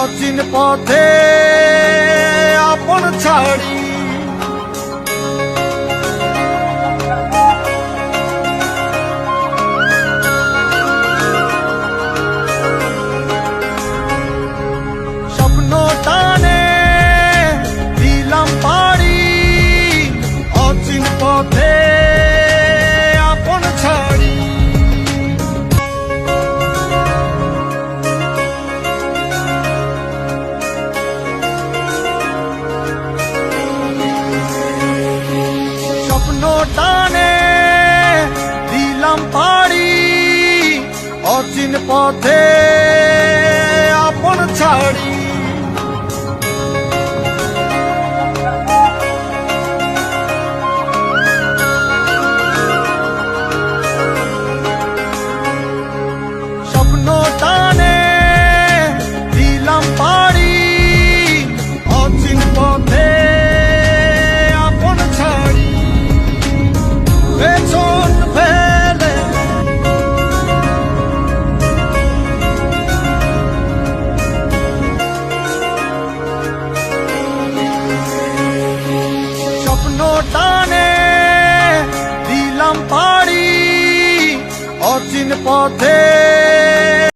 অচিন পথে আপন ছাড়ি স্বপ্ন টানে দিলাম পাড়ি অচিন পথে আপন ছাড়ি স্বপ্ন টানে দিলাম পাড়ি অচিন পথে আপন ছাড়ি স্বপ্ন টানে দিলাম পাড়ি অচিন পথে আপন ছাড়ি পেছন ফেলে স্বপ্ন টানে দিলাম পাড়ি অচিন পথে